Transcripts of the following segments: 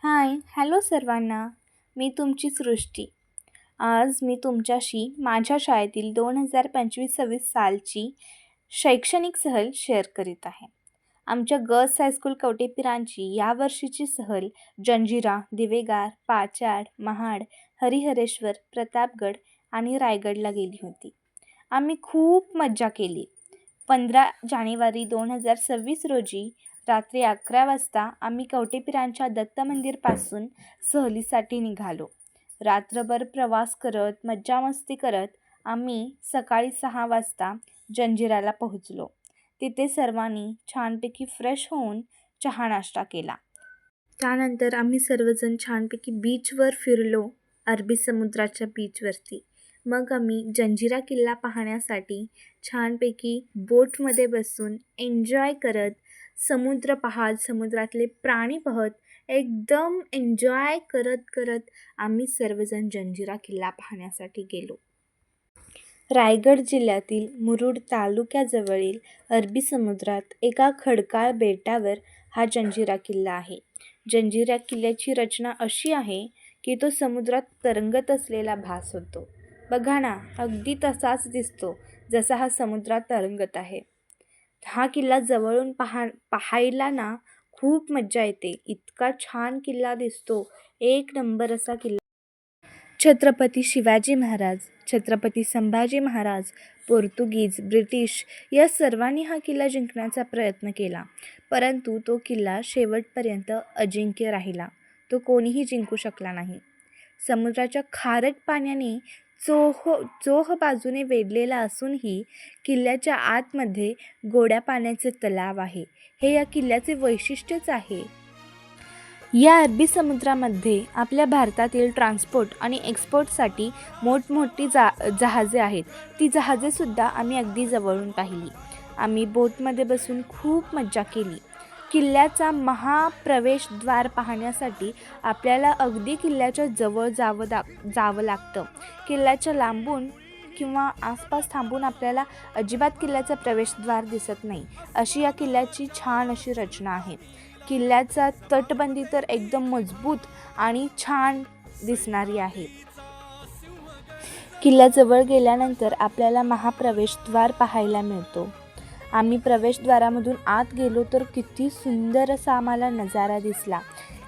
हाय, hello सर्वांना. मी तुमची सृष्टी. आज मी तुमच्याशी माझ्या शाळेतील 2025-26 सालची शैक्षणिक सहल शेअर करीत आहे. आमच्या गर्ल्स हायस्कूल कवटेपिरांची यावर्षीची सहल जंजिरा, दिवेगार, पाचाड, महाड, हरिहरेश्वर, प्रतापगड आणि रायगडला गेली होती. आम्ही खूप मज्जा केली. 15 जानेवारी 2026 रोजी रात्री 11 वाजता आम्ही कवटेपिरांच्या दत्त मंदिरपासून सहलीसाठी निघालो. रात्रभर प्रवास करत मज्जा मस्ती करत आम्ही सकाळी 6 वाजता जंजिऱ्याला पोहोचलो. तिथे सर्वांनी छानपैकी फ्रेश होऊन चहा नाश्ता केला. त्यानंतर आम्ही सर्वजण छानपैकी बीचवर फिरलो, अरबी समुद्राच्या बीचवरती. मग आम्ही जंजिरा किल्ला पाहण्यासाठी छानपैकी बोटमध्ये बसून एन्जॉय करत समुद्र पाहत, समुद्रातले प्राणी पाहत एकदम एन्जॉय करत करत आम्ही सर्वजण जंजिरा किल्ला पाहण्यासाठी गेलो. रायगड जिल्ह्यातील मुरुड तालुक्याजवळील अरबी समुद्रात एका खडकाळ बेटावर हा जंजिरा किल्ला आहे. जंजिरा किल्ल्याची रचना अशी आहे की तो समुद्रात तरंगत असलेला भास होतो. बघा ना, अगदी तसाच दिसतो जसा हा समुद्रात तरंगत आहे. हा किल्ला जवळून पाहायला ना खूप मज्जा येते. इतका छान किल्ला दिसतो, एक नंबर असा किल्ला. छत्रपती शिवाजी महाराज, छत्रपती संभाजी महाराज, पोर्तुगीज, ब्रिटिश या सर्वांनी हा किल्ला जिंकण्याचा प्रयत्न केला, परंतु तो किल्ला शेवटपर्यंत अजिंक्य राहिला. तो कोणीही जिंकू शकला नाही. समुद्राच्या खारट पाण्याने चोह बाजूने वेढलेला असूनही किल्ल्याच्या आतमध्ये गोड्या पाण्याचे तलाव आहे. हे या किल्ल्याचे वैशिष्ट्यच आहे. या अरबी समुद्रामध्ये आपल्या भारतातील ट्रान्सपोर्ट आणि एक्सपोर्टसाठी मोठमोठी जहाजे आहेत. ती जहाजेसुद्धा आम्ही अगदी जवळून पाहिली. आम्ही बोटमध्ये बसून खूप मज्जा केली. किल्ल्याचा महाप्रवेशद्वार पाहण्यासाठी आपल्याला अगदी किल्ल्याच्या जवळ जावं लागतं. किल्ल्याच्या लांबून किंवा आसपास थांबून आपल्याला अजिबात किल्ल्याचा प्रवेशद्वार दिसत नाही, अशी या किल्ल्याची छान अशी रचना आहे. किल्ल्याचा तटबंदी तर एकदम मजबूत आणि छान दिसणारी आहे. किल्ल्याजवळ गेल्यानंतर आपल्याला महाप्रवेशद्वार पाहायला मिळतो. आम्ही प्रवेशद्वारामधून आत गेलो तर किती सुंदर असा आम्हाला नजारा दिसला.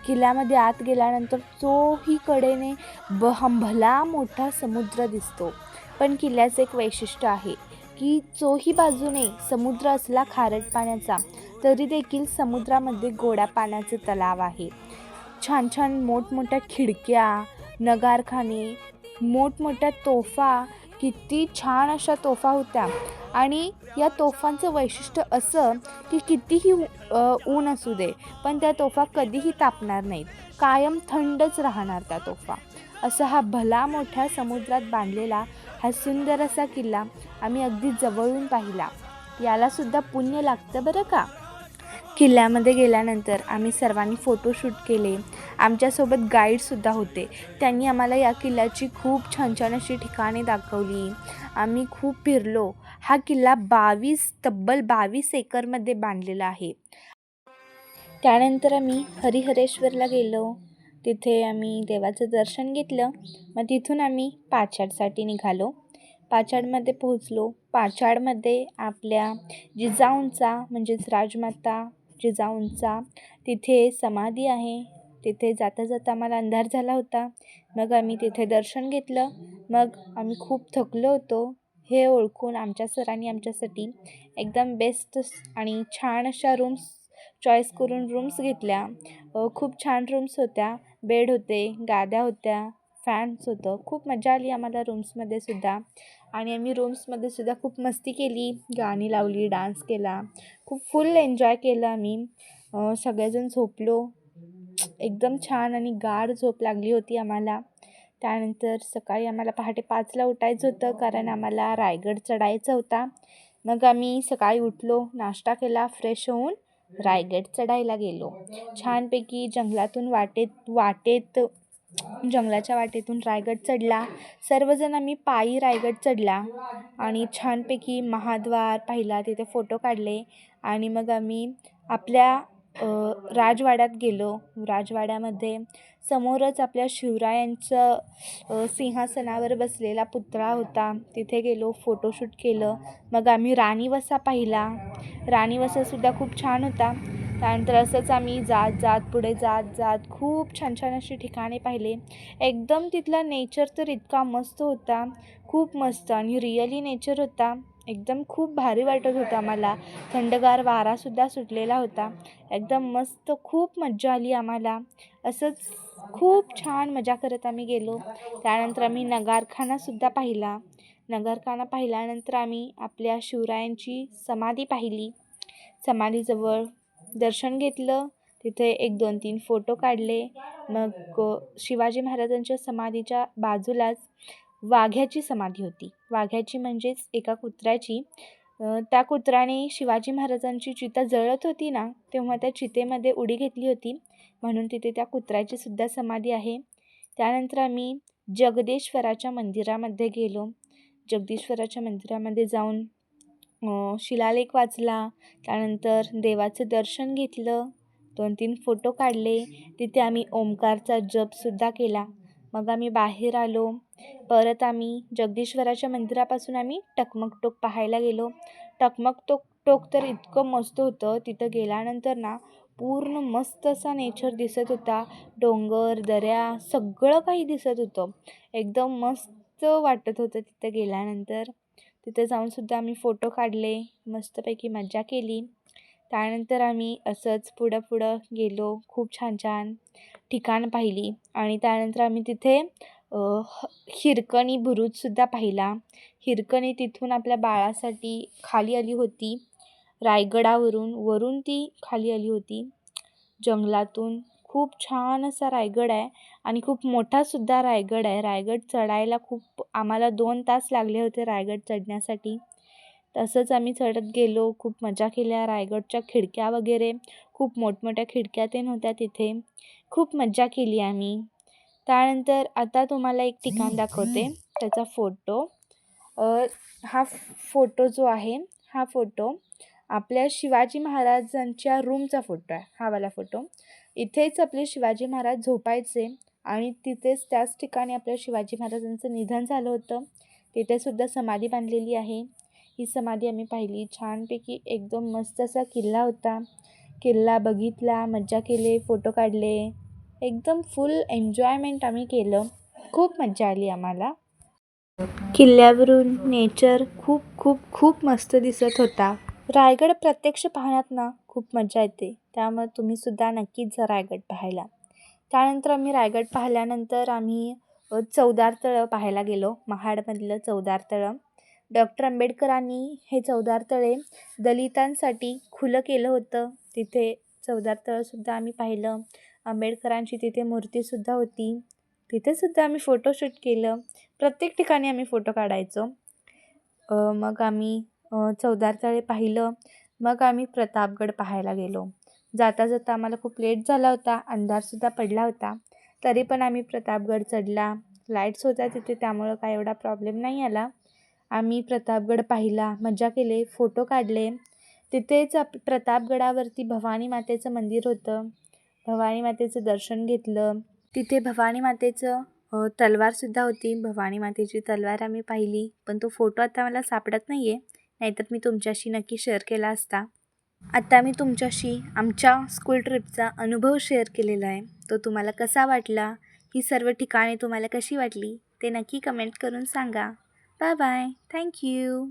किल्ल्यामध्ये आत गेल्यानंतर चोहीकडेने भला मोठा समुद्र दिसतो. पण किल्ल्याचं एक वैशिष्ट्य आहे की चोही बाजूने समुद्र असला खारट पाण्याचा, तरी देखील समुद्रामध्ये गोड्या पाण्याचे तलाव आहे. छान छान मोठमोठ्या खिडक्या, नगारखाने, मोठमोठ्या तोफा, किती छान अशा तोफा होत्या. आणि या तोफांचं वैशिष्ट्य असं की कितीही ऊन असू दे, पण त्या तोफा कधीही तापणार नाहीत, कायम थंडच राहणार त्या तोफा. असा हा भला मोठ्या समुद्रात बांधलेला हा सुंदर असा किल्ला आम्ही अगदी जवळून पाहिला. यालासुद्धा पुण्य लागतं बरं का. किल्ल्यामध्ये गेल्यानंतर आम्ही सर्वांनी फोटोशूट केले. आमच्यासोबत गाईडसुद्धा होते. त्यांनी आम्हाला या किल्ल्याची खूप छान छान अशी ठिकाणे दाखवली. आम्ही खूप फिरलो. हा किल्ला तब्बल 22 एकरमध्ये बांधलेला आहे. त्यानंतर आम्ही हरिहरेश्वरला गेलो. तिथे आम्ही देवाचं दर्शन घेतलं. मग तिथून आम्ही पाचाडसाठी निघालो. पाचाडमध्ये पोहोचलो. पाचाडमध्ये आपल्या जिजाऊंचा म्हणजेच राजमाता जिजाऊंचा तिथे समाधी आहे. तिथे जाता जाता आम्हाला अंधार झाला होता. मग आम्ही तिथे दर्शन घेतलं. मग आम्ही खूप थकलो होतो. हे ओळखून आमच्या सरांनी आमच्यासाठी एकदम बेस्ट आणि छान अशा रूम्स चॉईस करून रूम्स घेतल्या. खूप छान रूम्स होत्या. बेड होते, गाद्या होत्या, फॅन्स होतं. खूप मजा आली आम्हाला रूम्समध्ये सुद्धा. आणि आम्ही रूम्समध्ये सुद्धा खूप मस्ती केली, गाणी लावली, डान्स केला, खूप फुल एन्जॉय केलं आम्ही. सगळेजण झोपलो. एकदम छान आणि गाढ झोप लागली होती आम्हाला. त्यानंतर सकाळी आम्हाला पहाटे 5ला उठायचं होतं, कारण आम्हाला रायगड चढायचा होता. मग आम्ही सकाळी उठलो, नाश्ता केला, फ्रेश होऊन रायगड चढायला गेलो. छानपैकी जंगलाच्या वाटेतून रायगड चढला. सर्वजण आम्ही पायी रायगड चढला आणि छानपैकी महाद्वार पाहिला, तिथे फोटो काढले आणि मग आम्ही आपल्या राजवाड्यात गेलो. राजवाड्यामध्ये समोरच आपल्या शिवरायांचं सिंहासनावर बसलेला पुतळा होता. तिथे गेलो, फोटोशूट केलं. मग आम्ही राणीवसा पाहिला. राणीवसासुद्धा खूप छान होता. त्यानंतर असंच आम्ही पुढे जात खूप छान छान अशी ठिकाणे पाहिले. एकदम तिथला नेचर तर इतका मस्त होता, खूप मस्त, आणि रिअली नेचर होता. एकदम खूप भारी वाटत होतं आम्हाला. थंडगार वारासुद्धा सुटलेला होता. एकदम मस्त, खूप मज्जा आली आम्हाला. असंच खूप छान मजा करत आम्ही गेलो. त्यानंतर आम्ही नगारखानासुद्धा पाहिला. नगारखाना पाहिल्यानंतर आम्ही आपल्या शिवरायांची समाधी पाहिली. समाधीजवळ दर्शन घेतलं. तिथे 1, 2, 3 फोटो काढले. मग शिवाजी महाराजांच्या समाधीच्या बाजूलाच वाघ्याची समाधी होती. वाघ्याची म्हणजेच एका कुत्र्याची. त्या कुत्र्याने शिवाजी महाराजांची चिता जळत होती ना, तेव्हा त्या चितेमध्ये उडी घेतली होती, म्हणून तिथे त्या कुत्र्याची सुद्धा समाधी आहे. त्यानंतर आम्ही जगदेश्वराच्या मंदिरामध्ये गेलो. जगदीश्वराच्या मंदिरामध्ये जाऊन शिलालेख वाचला. त्यानंतर देवाचं दर्शन घेतलं. 2-3 फोटो काढले. तिथे आम्ही ओंकारचा जपसुद्धा केला. मग आम्ही बाहेर आलो. परत आम्ही जगदीश्वराच्या मंदिरापासून आम्ही टकमक टोक पाहायला गेलो. टकमक टोक तर इतकं मस्त होतं. तिथं गेल्यानंतर ना पूर्ण मस्त असा नेचर दिसत होता. डोंगर, दऱ्या, सगळं काही दिसत होतं. एकदम मस्त वाटत होतं तिथं गेल्यानंतर. तिथे जाऊनसुद्धा आम्ही फोटो काढले. मस्तपैकी मज्जा केली. त्यानंतर आम्ही असंच पुढं गेलो. खूप छान ठिकाण पाहिली. आणि त्यानंतर आम्ही तिथे हिरकणी बुरुजसुद्धा पाहिला. हिरकणी तिथून आपल्या बाळासाठी खाली आली होती. रायगडावरून वरून ती खाली आली होती जंगलातून. खूप छान असा रायगड आहे आणि खूप मोठासुद्धा रायगड आहे. रायगड चढायला आम्हाला 2 तास लागले होते रायगड चढण्यासाठी. तसंच आम्ही चढत गेलो. खूप मजा केल्या. रायगडच्या खिडक्या वगैरे खूप मोठमोठ्या खिडक्या ते होत्या तिथे. खूप मज्जा केली आम्ही. त्यानंतर आता तुम्हाला एक ठिकाण दाखवते, त्याचा फोटो. हा फोटो जो आहे, हा फोटो आपल्या शिवाजी महाराजांच्या रूमचा फोटो आहे. हा वाला फोटो. इथेच आपले शिवाजी महाराज झोपायचे आणि तिथेच त्याच ठिकाणी आपल्या शिवाजी महाराजांचं निधन झालं होतं. तिथेसुद्धा समाधी बांधलेली आहे. ही समाधी आम्ही पाहिली. छानपैकी एकदम मस्त असा किल्ला होता. किल्ला बघितला, मज्जा केली, फोटो काढले. एकदम फुल एन्जॉयमेंट आम्ही केलं. खूप मज्जा आली आम्हाला. किल्ल्यावरून नेचर खूप मस्त दिसत होता. रायगड प्रत्यक्ष पाहण्यात ना खूप मजा येते. त्यामुळे तुम्हीसुद्धा नक्कीच जा रायगड पाहायला. त्यानंतर आम्ही रायगड पाहिल्यानंतर आम्ही चवदार तळं पाहायला गेलो. महाडमधलं चवदार तळं. डॉक्टर आंबेडकरांनी हे चवदार तळे दलितांसाठी खुलं केलं होतं. तिथे चवदार तळंसुद्धा आम्ही पाहिलं. आंबेडकरांची तिथे मूर्तीसुद्धा होती. तिथेसुद्धा आम्ही फोटोशूट केलं. प्रत्येक ठिकाणी आम्ही फोटो काढायचो. मग आम्ही चवदार तळे पाहिलं. मग आम्ही प्रतापगड पाहायला गेलो. जाता आम्हाला खूप लेट झाला होता. अंधारसुद्धा पडला होता. तरी पण आम्ही प्रतापगड चढला. लाईट्स होत्या तिथे, त्यामुळं काय एवढा प्रॉब्लेम नाही आला. आम्ही प्रतापगड पाहिला, मजा केली, फोटो काढले. तिथेच प्रतापगडावरती भवानी मातेचं मंदिर होतं. भवानी मातेचं दर्शन घेतलं. तिथे भवानी मातेचं तलवारसुद्धा होती. भवानी मातेची तलवार आम्ही पाहिली, पण तो फोटो आता मला सापडत नाही आहे, नाहीतर मी तुमच्याशी नक्की शेअर केला असता. आता मी तुमच्याशी आमच्या स्कूल ट्रिपचा अनुभव शेअर केलेला आहे. तो तुम्हाला कसा वाटला, ही सर्व ठिकाणे तुम्हाला कशी वाटली ते नक्की कमेंट करून सांगा. Bye bye. थँक्यू.